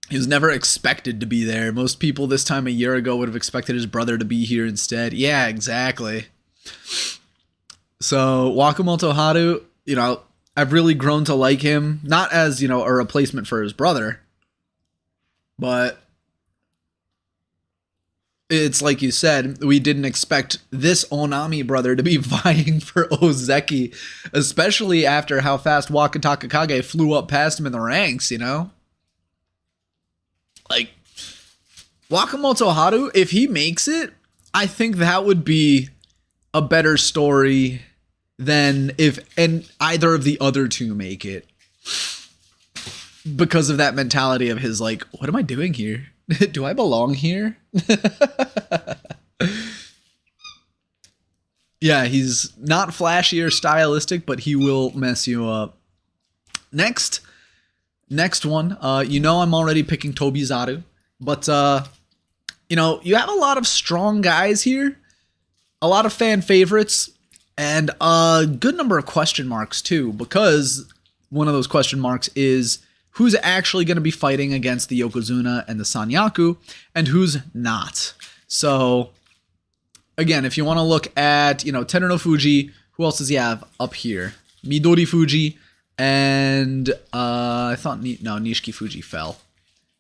He was never expected to be there. Most people this time a year ago would have expected his brother to be here instead. Yeah, exactly. So, Wakamoto Haru, I've really grown to like him. Not as, a replacement for his brother. But it's like you said, we didn't expect this Onami brother to be vying for OZEKI, especially after how fast Waka Takakage flew up past him in the ranks, you know? Like, Wakamoto Haru, if he makes it, I think that would be a better story than if either of the other two make it. Because of that mentality of his, like, what am I doing here? Do I belong here? Yeah, he's not flashy or stylistic, but he will mess you up. Next one. You know I'm already picking Tobizaru, but you know, you have a lot of strong guys here, a lot of fan favorites, and a good number of question marks too, because one of those question marks is who's actually going to be fighting against the Yokozuna and the Sanyaku, and who's not. So, again, if you want to look at, you know, Teruno Fuji, who else does he have up here? Midori Fuji, and I thought, no, Nishiki Fuji fell.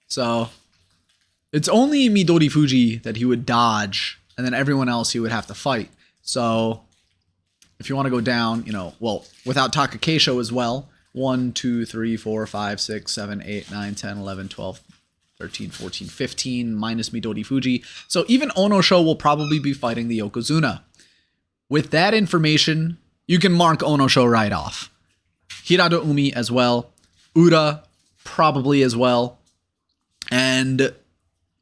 So, it's only Midori Fuji that he would dodge, and then everyone else he would have to fight. So, if you want to go down, you know, well, without Takakeisho as well, 1, 2, 3, 4, 5, 6, 7, 8, 9, 10, 11, 12, 13, 14, 15, minus Midori Fuji. So even Onosho will probably be fighting the Yokozuna. With that information, you can mark Onosho right off. Hirado Umi as well. Ura probably as well. And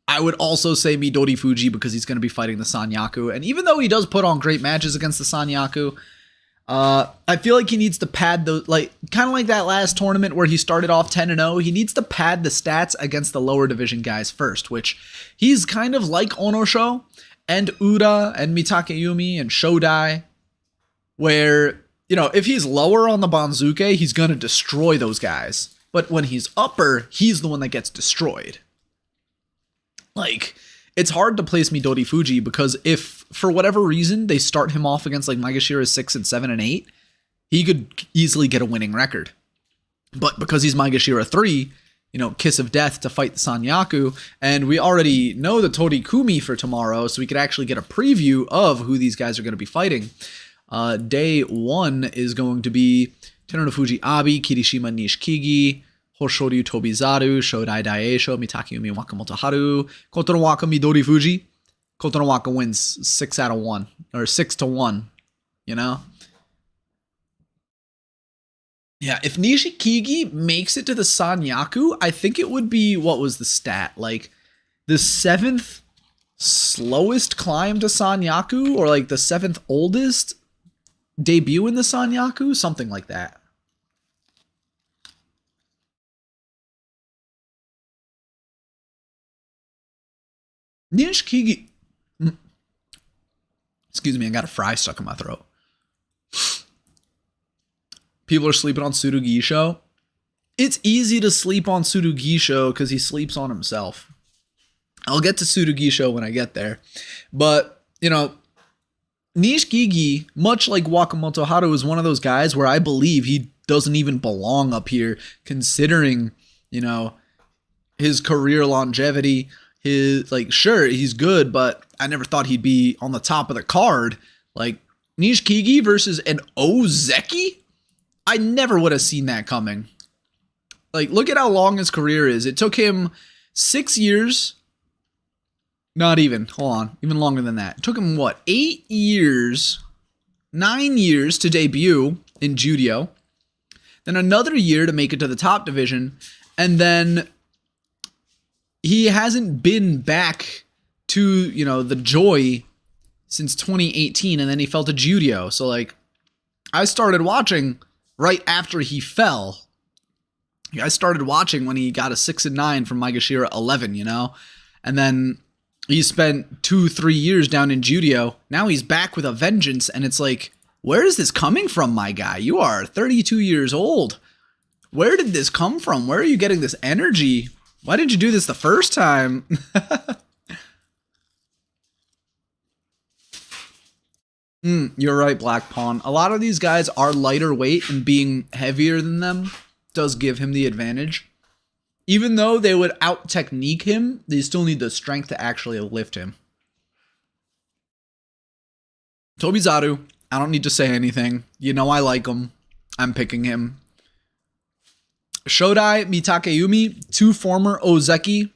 I would also say Midori Fuji because he's going to be fighting the Sanyaku. And even though he does put on great matches against the Sanyaku, I feel like he needs to pad those, like, kind of like that last tournament where he started off 10-0. He needs to pad the stats against the lower division guys first, which he's kind of like Onosho and Ura and Mitakeyumi and Shodai, where, you know, if he's lower on the Banzuke, he's going to destroy those guys. But when he's upper, he's the one that gets destroyed. Like, it's hard to place Midori Fuji because if, for whatever reason, they start him off against like Maegashira 6 and 7 and 8, he could easily get a winning record. But because he's Maegashira 3, you know, kiss of death to fight the Sanyaku, and we already know the Torikumi for tomorrow, so we could actually get a preview of who these guys are going to be fighting. Day 1 is going to be Teruno Fuji Abi, Kirishima Nishikigi, Hoshoryu Tobizaru, Shodai Daisho, Mitakeyumi Wakamoto Haru, Kotonowaka Midori Fuji. Kotonowaka wins 6 out of 1, or 6-1, you know? Yeah, if Nishikigi makes it to the Sanyaku, I think it would be, what was the stat? Like, the 7th slowest climb to Sanyaku, or like the 7th oldest debut in the Sanyaku? Something like that. Nishikigi. Excuse me, I got a fry stuck in my throat. People are sleeping on Tsurugisho. It's easy to sleep on Tsurugisho because he sleeps on himself. I'll get to Tsurugisho when I get there. But, you know, Nishikigi, much like Wakamoto Haru, is one of those guys where I believe he doesn't even belong up here, considering, you know, his career longevity. His, like, sure, he's good, but I never thought he'd be on the top of the card. Like, Nishikigi versus an OZEKI? I never would have seen that coming. Like, look at how long his career is. It took him 6 years. Not even. Hold on. Even longer than that. It took him, what, 8 years, 9 years to debut in Juryo. Then another year to make it to the top division. And then he hasn't been back to, you know, the Joy since 2018. And then he fell to Juryo. So, like, I started watching right after he fell. I started watching when he got a 6 and 9 from Maegashira 11, you know? And then he spent 2-3 years down in Juryo. Now he's back with a vengeance, and it's like, where is this coming from, my guy? You are 32 years old. Where did this come from? Where are you getting this energy? Why didn't you do this the first time? You're right, Black Pawn. A lot of these guys are lighter weight, and being heavier than them does give him the advantage. Even though they would out-technique him, they still need the strength to actually lift him. Tobizaru, I don't need to say anything. You know I like him. I'm picking him. Shodai Mitakeyumi, 2 former Ozeki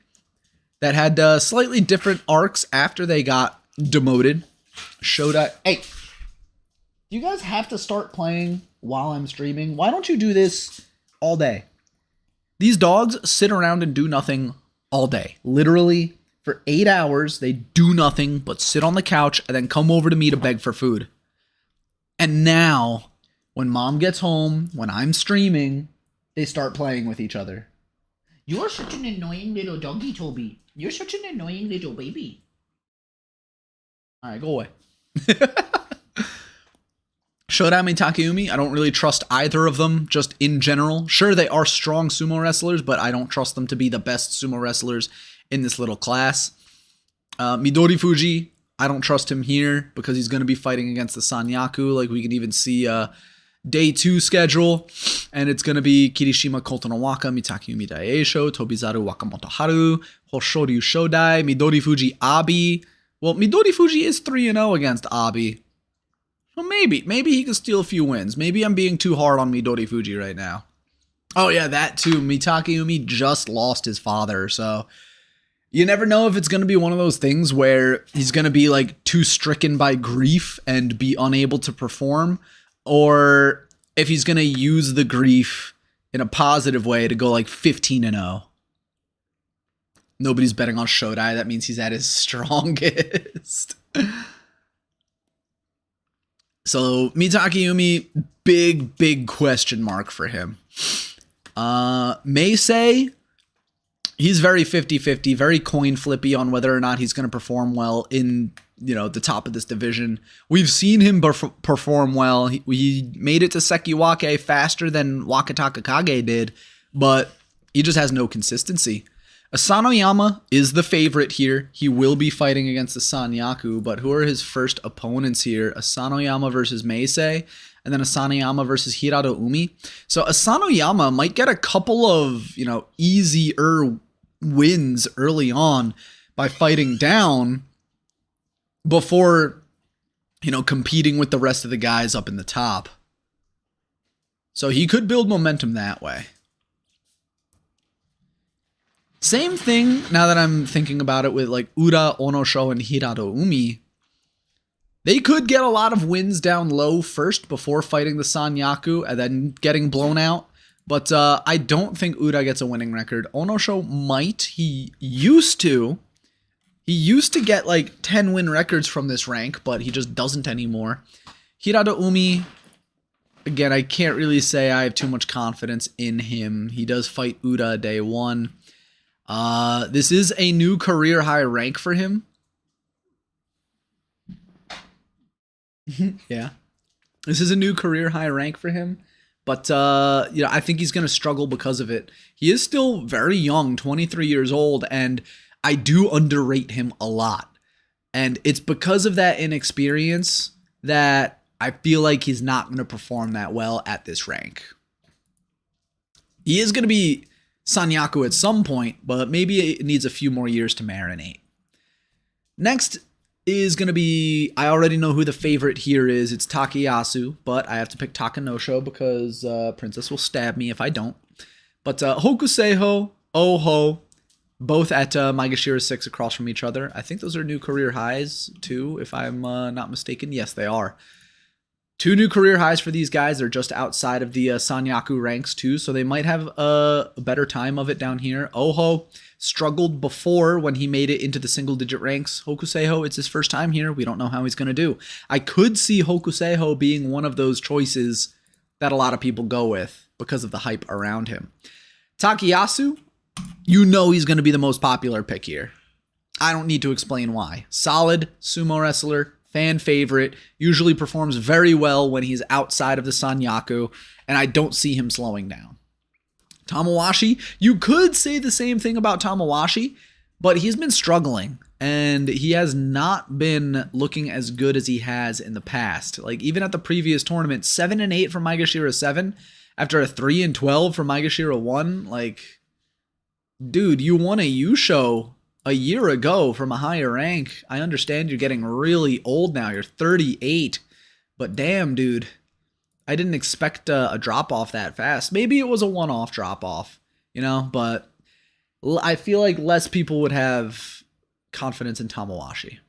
that had slightly different arcs after they got demoted. Shodai. Hey, you guys have to start playing while I'm streaming. Why don't you do this all day? These dogs sit around and do nothing all day. Literally, for 8 hours, they do nothing but sit on the couch and then come over to me to beg for food. And now, when mom gets home, when I'm streaming, they start playing with each other. You're such an annoying little doggy, Toby. You're such an annoying little baby. Alright, go away. Shodai Takayumi, I don't really trust either of them, just in general. Sure, they are strong sumo wrestlers, but I don't trust them to be the best sumo wrestlers in this little class. Midori Fuji, I don't trust him here because he's going to be fighting against the Sanyaku. Like, we can even see day 2 schedule, and it's going to be Kirishima Kotonowaka, Mitakeyumi Daisho, Tobizaru Wakamoto Haru, Hoshoryu Shodai, Midori Fuji Abi. Well, Midori Fuji is 3-0 against Abi. Well, maybe he can steal a few wins. Maybe I'm being too hard on Midori Fuji right now. Oh yeah, that too. Mitakeyumi just lost his father, so you never know if it's going to be one of those things where he's going to be like too stricken by grief and be unable to perform, or if he's going to use the grief in a positive way to go like 15-0. Nobody's betting on Shodai. That means he's at his strongest. So, Mitakeyumi, big question mark for him. Meisei, he's very 50-50, very coin flippy on whether or not he's going to perform well in, the top of this division. We've seen him perform well. He made it to Sekiwake faster than Wakataka Kage did, but he just has no consistency. Asanoyama is the favorite here. He will be fighting against the Sanyaku, but who are his first opponents here? Asanoyama versus Meisei, and then Asanoyama versus Hirado Umi. So Asanoyama might get a couple of, easier wins early on by fighting down before, competing with the rest of the guys up in the top. So he could build momentum that way. Same thing, now that I'm thinking about it, with like Ura, Onosho, and Hirado Umi. They could get a lot of wins down low first before fighting the Sanyaku and then getting blown out. But I don't think Ura gets a winning record. Onosho might. He used to get like 10-win records from this rank, but he just doesn't anymore. Hirado Umi, again, I can't really say I have too much confidence in him. He does fight Ura day 1. This is a new career high rank for him. Yeah. This is a new career high rank for him. But, I think he's going to struggle because of it. He is still very young, 23 years old, and I do underrate him a lot. And it's because of that inexperience that I feel like he's not going to perform that well at this rank. He is going to be Sanyaku at some point, but maybe it needs a few more years to marinate. Next is going to be, I already know who the favorite here is. It's Takayasu, but I have to pick Takanosho because Princess will stab me if I don't. But Hokuseiho, Oho, both at Maegashira 6 across from each other. I think those are new career highs too, if I'm not mistaken. Yes, they are. 2 new career highs for these guys. They're just outside of the Sanyaku ranks too, so they might have a better time of it down here. Oho struggled before when he made it into the single-digit ranks. Hokuseiho, it's his first time here. We don't know how he's going to do. I could see Hokuseiho being one of those choices that a lot of people go with because of the hype around him. Takayasu, he's going to be the most popular pick here. I don't need to explain why. Solid sumo wrestler, fan favorite, usually performs very well when he's outside of the Sanyaku, and I don't see him slowing down. Tamawashi, you could say the same thing about Tamawashi, but he's been struggling, and he has not been looking as good as he has in the past. Like, even at the previous tournament, 7-8 from Maegashira 7, after a 3-12 from Maegashira 1, like, dude, you won a Yusho a year ago from a higher rank. I understand you're getting really old now. You're 38. But damn, dude. I didn't expect a drop-off that fast. Maybe it was a one-off drop-off, you know? But I feel like less people would have confidence in Tamawashi.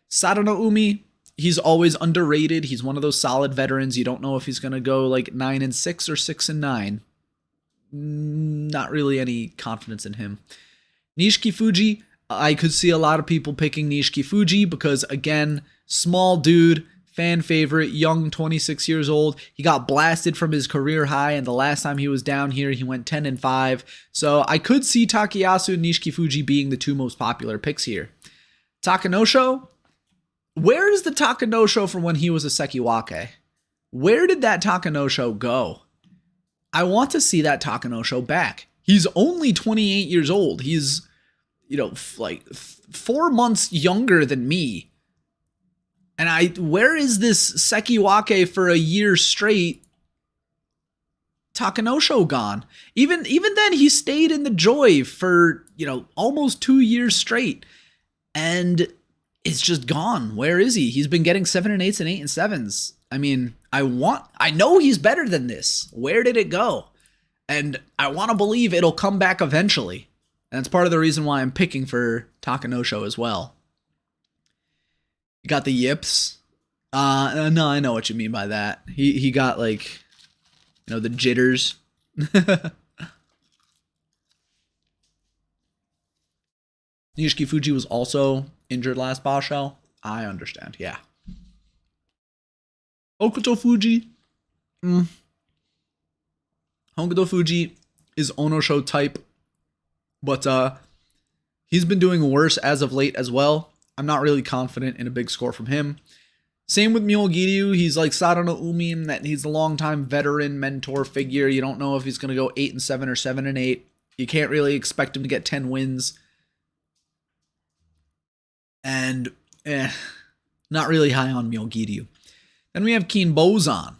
Sadano Umi, he's always underrated. He's one of those solid veterans. You don't know if he's going to go like 9-6 or 6-9. Not really any confidence in him. Nishiki Fuji, I could see a lot of people picking Nishiki Fuji because, again, small dude, fan favorite, young, 26 years old. He got blasted from his career high, and the last time he was down here, he went 10-5. So I could see Takayasu and Nishiki Fuji being the two most popular picks here. Takanosho, where is the Takanosho from when he was a Sekiwake? Where did that Takanosho go? I want to see that Takanosho back. He's only 28 years old. He's, like 4 months younger than me. And where is this Sekiwake for a year straight Takanosho gone? Even then, he stayed in the Joy for, almost 2 years straight. And it's just gone. Where is he? He's been getting 7-8s and 8-7s. I mean, I know he's better than this. Where did it go? And I want to believe it'll come back eventually. And that's part of the reason why I'm picking for Takanosho as well. You got the yips. No, I know what you mean by that. He got like, the jitters. Nishiki Fuji was also injured last Basho. I understand, yeah. Hokuto Fuji. Hokuto Fuji is Onosho type, but he's been doing worse as of late as well. I'm not really confident in a big score from him. Same with Myogiryu. He's like Sadano Umi in that he's a longtime veteran mentor figure. You don't know if he's going to go 8-7 or 7-8. You can't really expect him to get 10 wins. And not really high on Myogiryu. Then we have Kinbozan.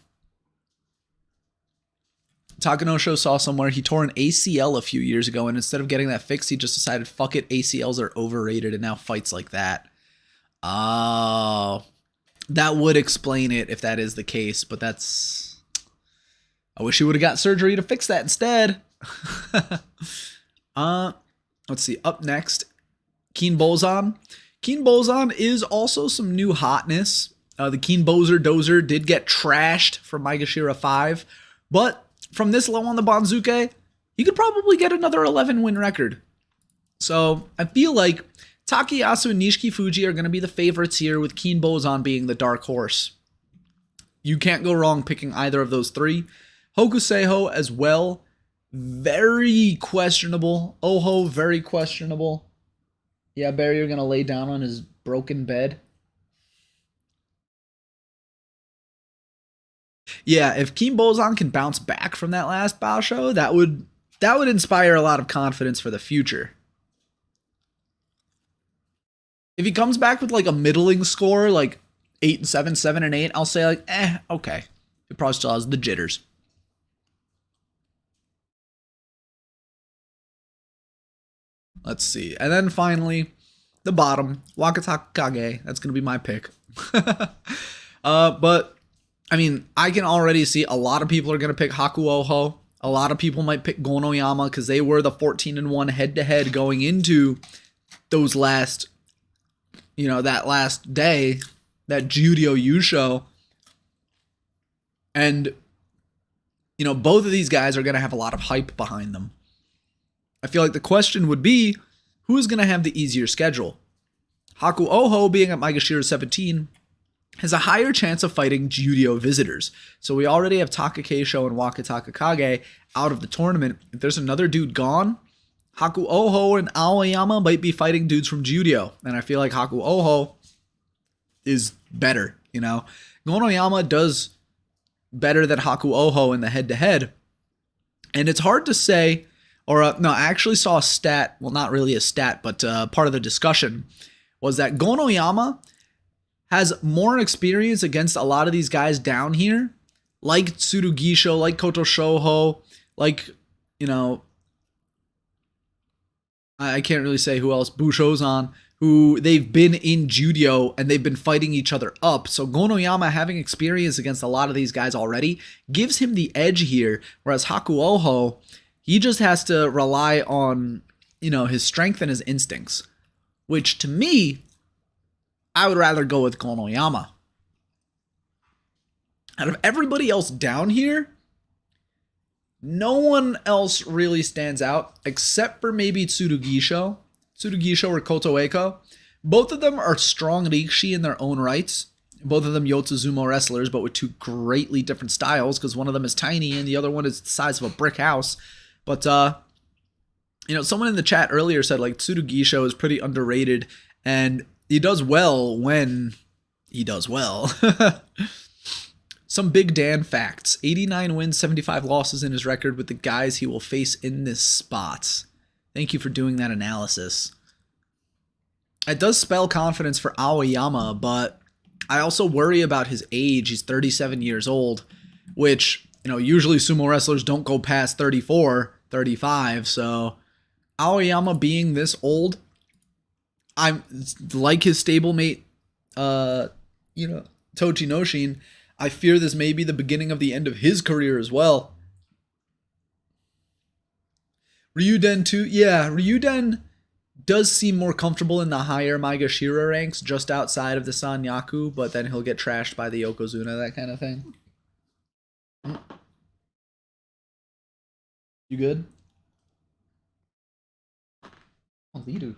Takanosho saw somewhere he tore an ACL a few years ago, and instead of getting that fixed, he just decided, fuck it, ACLs are overrated, and now fights like that. Oh, that would explain it if that is the case, but that's... I wish he would have got surgery to fix that instead. Let's see, up next, Kinbozan. Kinbozan is also some new hotness. The Kinbozer Dozer did get trashed from Maegashira 5, but from this low on the Banzuke, he could probably get another 11-win record. So I feel like Takayasu and Nishiki Fuji are going to be the favorites here, with Kinbozan being the dark horse. You can't go wrong picking either of those three. Hokuseiho as well, very questionable. Oho, very questionable. Yeah, Barry, you're going to lay down on his broken bed. Yeah, if Kinbozan can bounce back from that last Basho, that would inspire a lot of confidence for the future. If he comes back with like a middling score, like 8-7, 7-8, I'll say like, okay. It probably still has the jitters. Let's see. And then finally, the bottom, Wakataka Kage. That's going to be my pick. But I mean, I can already see a lot of people are going to pick Hakuoho. A lot of people might pick Gonoyama because they were the 14-1 head-to-head going into those last, that last day, that Juryo Yusho. And, both of these guys are going to have a lot of hype behind them. I feel like the question would be, who's going to have the easier schedule? Hakuoho, being at Maegashira 17, has a higher chance of fighting Juryo visitors. So we already have Takakeisho and Wakataka Kage out of the tournament. If there's another dude gone, Hakuoho and Aoyama might be fighting dudes from Juryo. And I feel like Hakuoho is better, Gonoyama does better than Hakuoho in the head-to-head. And it's hard to say, no, I actually saw a stat, well, not really a stat, but part of the discussion was that Gonoyama has more experience against a lot of these guys down here, like Tsurugisho, like Koto Shoho, like, I can't really say who else. Bushozan, who they've been in Juryo and they've been fighting each other up. So Gonoyama, having experience against a lot of these guys already, gives him the edge here. Whereas Hakuoho, he just has to rely on, his strength and his instincts. Which, to me, I would rather go with Gonoyama. Out of everybody else down here, no one else really stands out except for maybe Tsurugisho or Kotoeko. Both of them are strong Rikishi in their own rights. Both of them Yotsuzumo wrestlers, but with two greatly different styles because one of them is tiny and the other one is the size of a brick house. But, someone in the chat earlier said like Tsurugisho is pretty underrated and he does well when he does well. Some Big Dan facts. 89 wins, 75 losses in his record with the guys he will face in this spot. Thank you for doing that analysis. It does spell confidence for Aoyama, but I also worry about his age. He's 37 years old, which, usually sumo wrestlers don't go past 34, 35. So Aoyama being this old, I'm like his stablemate, Tochinoshin. I fear this may be the beginning of the end of his career as well. Ryuden too. Yeah, Ryuden does seem more comfortable in the higher Maegashira ranks, just outside of the Sanyaku, but then he'll get trashed by the Yokozuna, that kind of thing. You good? Oh, Lidu.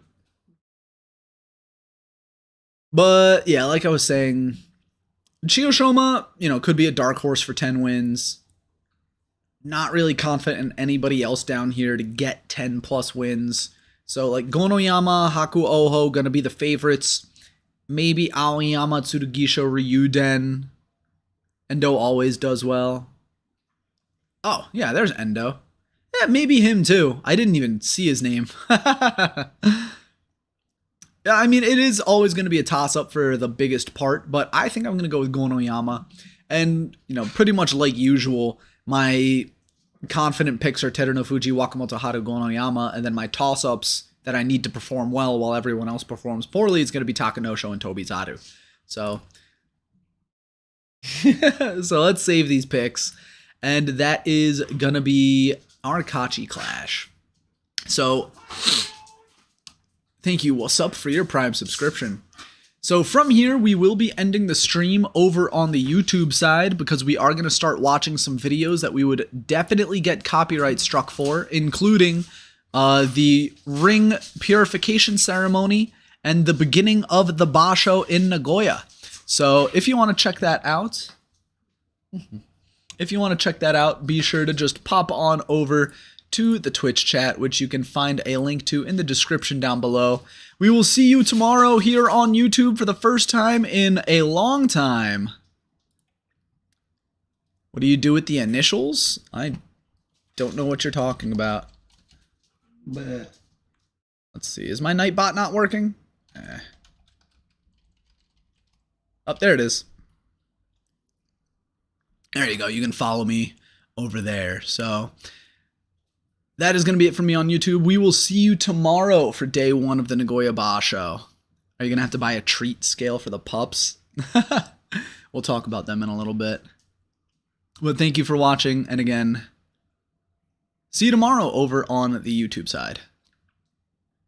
But yeah, like I was saying, Chiyoshima, could be a dark horse for 10 wins. Not really confident in anybody else down here to get 10 plus wins. So like Gonoyama, Hakuoho gonna be the favorites. Maybe Aoyama, Tsurugisho, Ryuden. Endo always does well. Oh, yeah, there's Endo. Yeah, maybe him too. I didn't even see his name. Yeah, I mean, it is always going to be a toss-up for the biggest part, but I think I'm going to go with Gonoyama. And, pretty much like usual, my confident picks are Teruno Fuji, Wakamoto Haru, Gonoyama, and then my toss-ups that I need to perform well while everyone else performs poorly is going to be Takanosho and Tobizaru. So, so let's save these picks. And that is going to be our Kachi Clash. So thank you, What's Up, for your Prime subscription. So from here, we will be ending the stream over on the YouTube side because we are going to start watching some videos that we would definitely get copyright struck for, including the ring purification ceremony and the beginning of the Basho in Nagoya. So if you want to check that out, be sure to just pop on over to the Twitch chat, which you can find a link to in the description down below. We will see you tomorrow here on YouTube for the first time in a long time. What do you do with the initials? I don't know what you're talking about. But let's see. Is my Nightbot not working? Oh, there it is. There you go. You can follow me over there. So that is going to be it for me on YouTube. We will see you tomorrow for day 1 of the Nagoya Basho. Are you going to have to buy a treat scale for the pups? We'll talk about them in a little bit. But thank you for watching. And again, see you tomorrow over on the YouTube side.